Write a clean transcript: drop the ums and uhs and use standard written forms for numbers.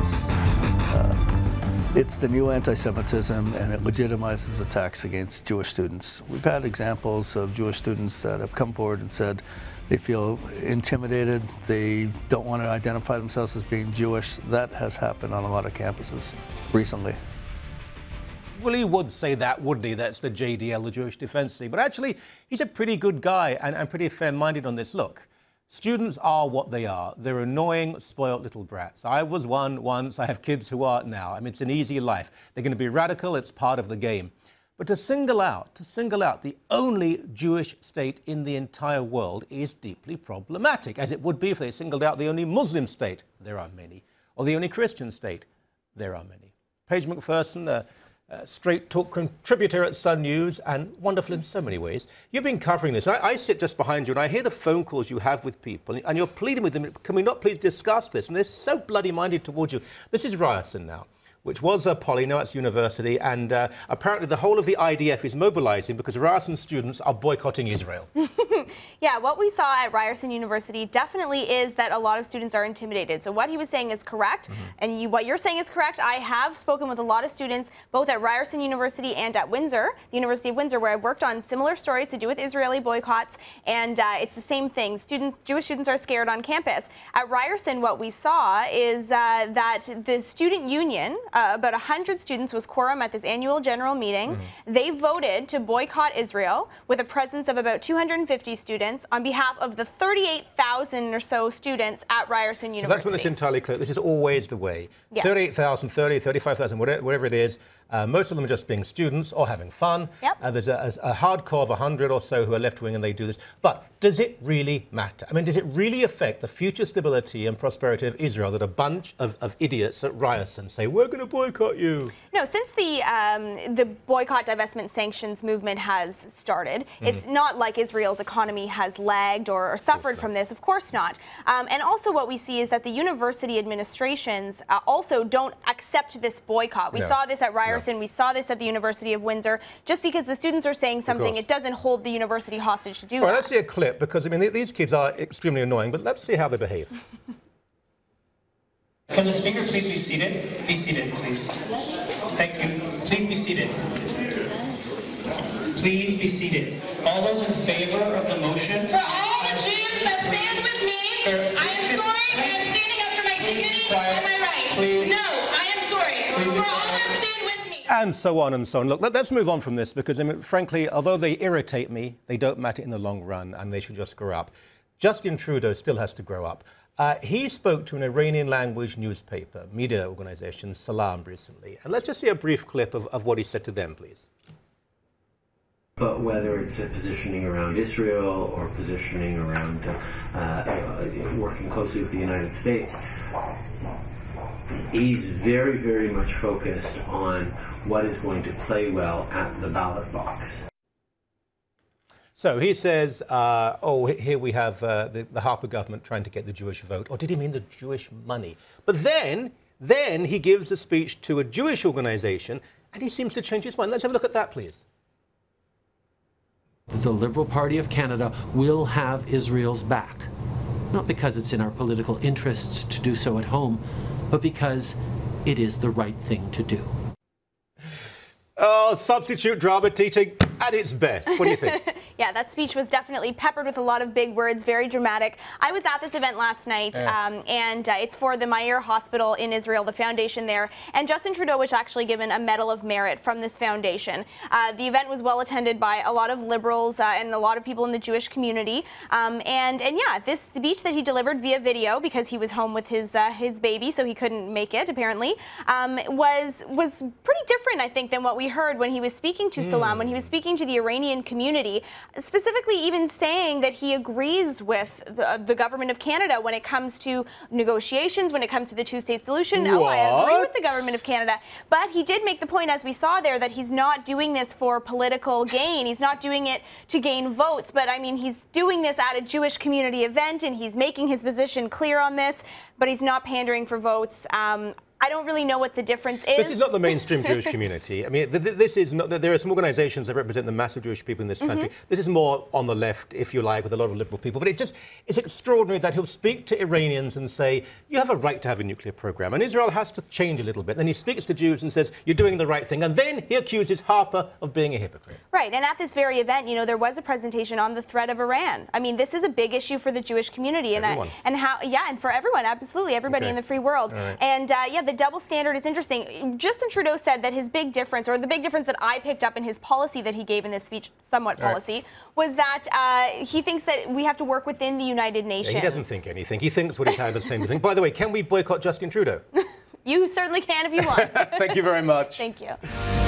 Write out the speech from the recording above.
is it's the new anti-Semitism, and it legitimizes attacks against Jewish students. We've had examples of Jewish students that have come forward and said they feel intimidated, they don't want to identify themselves as being Jewish. That has happened on a lot of campuses recently. Well, he would say that, wouldn't he? That's the JDL, the Jewish Defense League. But actually, he's a pretty good guy and pretty fair-minded on this. Look, students are what they are. They're annoying, spoiled little brats. I was one once. I have kids who are now. I mean, it's an easy life. They're going to be radical. It's part of the game. But to single out the only Jewish state in the entire world is deeply problematic, as it would be if they singled out the only Muslim state. There are many. Or the only Christian state. There are many. Paige McPherson, straight talk contributor at Sun News, and wonderful in so many ways. You've been covering this. I sit just behind you and I hear the phone calls you have with people, and you're pleading with them, can we not please discuss this? And they're so bloody-minded towards you. This is Ryerson now, which was a poly, now it's university, and apparently the whole of the IDF is mobilizing because Ryerson students are boycotting Israel. Yeah, what we saw at Ryerson University definitely is that a lot of students are intimidated. So what he was saying is correct, and what you're saying is correct. I have spoken with a lot of students, both at Ryerson University and at Windsor, the University of Windsor, where I've worked on similar stories to do with Israeli boycotts, and it's the same thing. Jewish students are scared on campus. At Ryerson, what we saw is that the student union, about 100 students was quorum at this annual general meeting. They voted to boycott Israel with a presence of about 250 students on behalf of the 38,000 or so students at Ryerson University. So let's make this entirely clear. This is always the way. Yes. 38,000, 30, 35,000, whatever it is. Most of them are just being students or having fun. Yep. There's a hardcore of 100 or so who are left-wing and they do this. But does it really matter? I mean, does it really affect the future stability and prosperity of Israel that a bunch of idiots at Ryerson say, we're going to boycott you? No, since the boycott, divestment, sanctions movement has started, it's not like Israel's economy has lagged or suffered from this. Of course not. And also what we see is that the university administrations also don't accept this boycott. We saw this at Ryerson. We saw this at the University of Windsor. Just because the students are saying something, it doesn't hold the university hostage to do that. All right, let's see a clip, because, I mean, these kids are extremely annoying, but let's see how they behave. Can the speaker please be seated? Be seated, please. Thank you. Please be seated. Please be seated. All those in favor of the motion? For all the Jews that stand with me, I am sorry, I am standing up for my dignity and my rights. Please. No, I am sorry. For all that stand with me. And so on and so on. Look, let's move on from this, because, I mean, frankly, although they irritate me, they don't matter in the long run, and they should just grow up. Justin Trudeau still has to grow up. He spoke to an Iranian-language newspaper, media organization, Salam, recently. And let's just see a brief clip of what he said to them, please. But whether it's a positioning around Israel or positioning around working closely with the United States, he's very, very much focused on what is going to play well at the ballot box. So he says, oh, here we have the Harper government trying to get the Jewish vote. Or did he mean the Jewish money? But then he gives a speech to a Jewish organization, and he seems to change his mind. Let's have a look at that, please. The Liberal Party of Canada will have Israel's back. Not because it's in our political interests to do so at home, but because it is the right thing to do. Oh, substitute drama teaching at its best. What do you think? Yeah, that speech was definitely peppered with a lot of big words, very dramatic. I was at this event last night, and it's for the Meir Hospital in Israel, the foundation there. And Justin Trudeau was actually given a Medal of Merit from this foundation. The event was well attended by a lot of liberals and a lot of people in the Jewish community. And yeah, this speech that he delivered via video, because he was home with his baby, so he couldn't make it apparently, was pretty different, I think, than what we heard when he was speaking to Salam, when he was speaking to the Iranian community, specifically even saying that he agrees with the government of Canada when it comes to negotiations, when it comes to the two-state solution. What? Oh, I agree with the government of Canada. But he did make the point, as we saw there, that he's not doing this for political gain. He's not doing it to gain votes. But, I mean, he's doing this at a Jewish community event, and he's making his position clear on this, but he's not pandering for votes. I don't really know what the difference is. This is not the mainstream Jewish community. I mean, this is not. There are some organisations that represent the massive Jewish people in this country. This is more on the left, if you like, with a lot of liberal people. But it's extraordinary that he'll speak to Iranians and say, you have a right to have a nuclear program, and Israel has to change a little bit. Then he speaks to Jews and says, you're doing the right thing. And then he accuses Harper of being a hypocrite. Right, and at this very event, you know, there was a presentation on the threat of Iran. I mean, this is a big issue for the Jewish community. And and for everyone, absolutely, everybody in the free world. Right. And yeah, the double standard is interesting. Justin Trudeau said that his big difference, or the big difference that I picked up in his policy that he gave in this speech, somewhat policy, was that he thinks that we have to work within the United Nations. Yeah, he doesn't think anything. He thinks what he's had the same thing. By the way, can we boycott Justin Trudeau? You certainly can if you want. Thank you very much. Thank you.